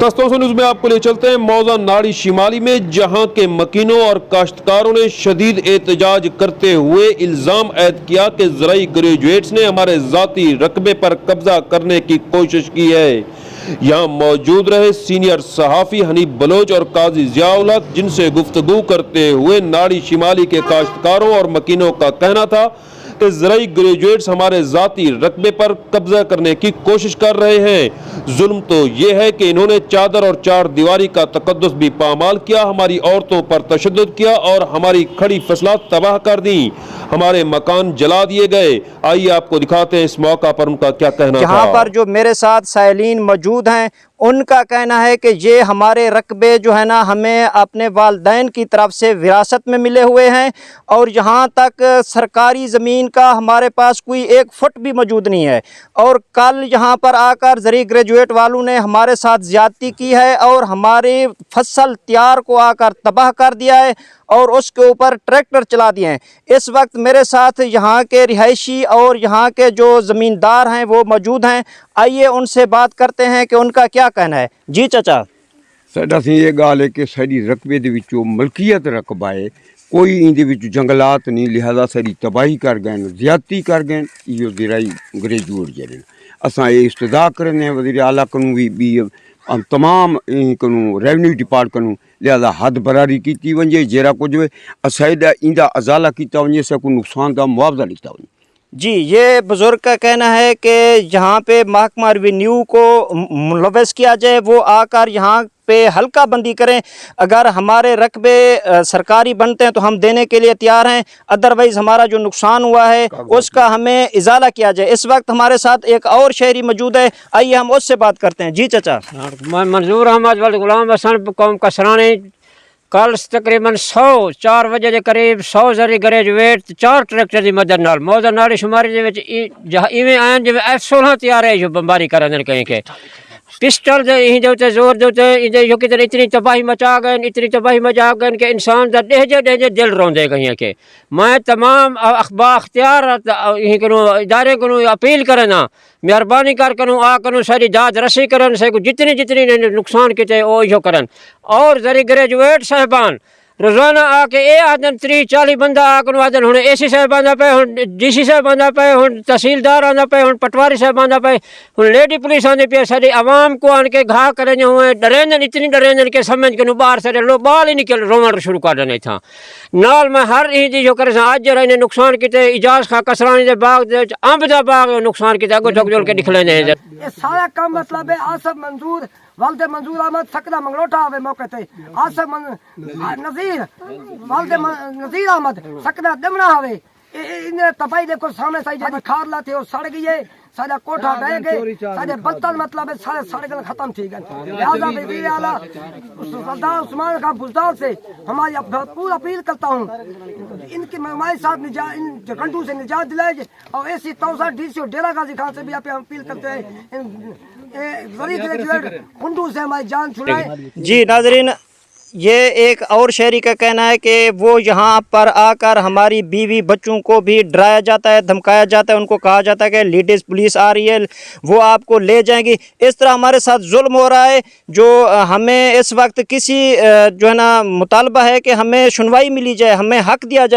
दस्तों न्यूज़ में आपको ले चलते हैं मौजा नाड़ी शिमाली में, जहां के मकीनों और काश्तकारों ने शदीद एहतजाज करते हुए इल्ज़ाम ऐद किया कि ज़राई ग्रेजुएट्स ने हमारे ज़ाती रकबे पर कब्जा करने की कोशिश की है। यहाँ मौजूद रहे सीनियर सहाफ़ी हनीफ बलोच और काजी ज़िया-उल हक, जिनसे गुफ्तगू करते हुए नाड़ी शिमाली के काश्तकारों और मकीनों का कहना था कि ज़राई ग्रेजुएट्स हमारे ज़ाती रकबे पर कब्जा करने की कोशिश कर रहे हैं। जुल्म तो ये है कि इन्होंने चादर और चार दीवारी का तकद्दुस भी पामाल किया, हमारी औरतों पर तशद्दुद किया और हमारी खड़ी फसलात तबाह कर दी, हमारे मकान जला दिए गए। आइए आपको दिखाते हैं इस मौका पर उनका क्या कहना था। यहाँ पर जो मेरे साथ साइलीन मौजूद हैं, उनका कहना है कि ये हमारे रकबे जो है ना हमें अपने वालिदैन की तरफ से विरासत में मिले हुए हैं और यहाँ तक सरकारी ज़मीन का हमारे पास कोई 1 फुट भी मौजूद नहीं है। और कल यहाँ पर आकर ज़राई ग्रेजुएट वालों ने हमारे साथ ज़्यादती की है और हमारी फसल तैयार को आकर तबाह कर दिया है और उसके ऊपर ट्रैक्टर चला दिए हैं। इस वक्त मेरे साथ यहाँ के रिहायशी और यहाँ के जो ज़मींदार हैं वो मौजूद हैं। आइए उनसे बात करते हैं कि उनका क्या कहना है। जी चाचा। साडा सी ये गाल है कि साडी रकबे दे विचों मलकीयत रकबा है, कोई इंदे विच जंगलात नहीं, लिहाजा साडी तबाही कर गए, ज़्यादती कर गए। इहो ज़राई ग्रेजुएट जड़े असां ये इस्तदा करने हैं वज़ीर आला कनू भी तमाम कनू रेवन्यू डिपार्टमेंट कनू, लिहाजा हद बरारी की वजे, जरा कुछ असाइडा इंदा अजाला किया वजे, को नुकसान का मुआवजा लिखा वजे। जी, ये बुज़ुर्ग का कहना है कि यहाँ पे महकमा रेवेन्यू को मुलव्वस किया जाए, वो आकर यहाँ पे हल्का बंदी करें। अगर हमारे रकबे सरकारी बनते हैं तो हम देने के लिए तैयार हैं, अदरवाइज़ हमारा जो नुकसान हुआ है उसका हमें इजाला किया जाए। इस वक्त हमारे साथ एक और शहरी मौजूद है, आइए हम उससे बात करते हैं। जी चाचा। मंजूर अहमद वल गुलाम हसन कौम कसरानी। कल तकरीबन 4 बजे के करीब 100 ज़राई ग्रेजुएट 4 ट्रैक्टर की मदद नाल मौजा नाड़ी शुमारी इवें आन जिवें F-16 तैयार है जो बमबारी करन कहीं के पिस्टल दे जोर दे जो किधर इतनी तबाही मचा गए कि इंसान का डेजे दिल रोंदे कहीं के। मैं तमाम अख्तियार इदारे को अपील करना, मेहरबानी कर करूँ आ करूँ सारी दाद रसी करन से जितनी नुकसान किते ओ यो करन। और ज़राई ग्रेजुएट साहबान रोज़ाना आके ये आदन 30-40 बंदा आकर आदन हूँ AC साहब आंदा पे, हूँ DC साहब आंदा पे, हूँ तहसीलदार आंदा पे, हूँ पटवारी साहब आंदा पे, हूँ लेडी पुलिस आंदी पे। सारी आवाम को आन के घा करें हुए डरेंजन, इतनी डरेंजन के समझ के बाहर सारे लोग बाल ही निकल रोवन शुरू कर देने था। नाल मैं हर ईदी जो करे आज जरा इन्हें नुकसान किते इजाज खा कसरानी दे बाग अंब दा बाग नुकसान किते अगो ठोक के निकले ने। ये सारा काम मतलब है आसफ मंजूर वालदे मंजूर अहमद सकदा मंगलोटा आवे मौके ते, आसफ नज़ीर वालदे नज़ीर अहमद सकदा दमना आवे। इन्हें तबाही देखो सामने साई जदी खार लाते हो सड़ गई है, सारा कोठा ढह गए, सारे बर्तन मतलब है सारे सड़ गए खत्म थी गए। लिहाजा वज़ीर आला सरदार उस्मान खान बुज़दार से हमारी भरपूर अपील करता हूँ इनकी हमारे साथ इन जगंडू से निजात दिलाए और AC तौसा DC और डेरा गाजी खान से भी आप अपील करते हैं ज़राई ग्रेजुएट कुंडू से हमारी जान छुड़ाए। जी नाज़रीन, ये एक और शहरी का कहना है कि वो यहाँ पर आकर हमारी बीवी बच्चों को भी डराया जाता है, धमकाया जाता है, उनको कहा जाता है कि लेडीज़ पुलिस आ रही है, वो आपको ले जाएंगी। इस तरह हमारे साथ जुल्म हो रहा है, जो हमें इस वक्त किसी जो है ना मुतालबा है कि हमें सुनवाई मिली जाए, हमें हक दिया जाए।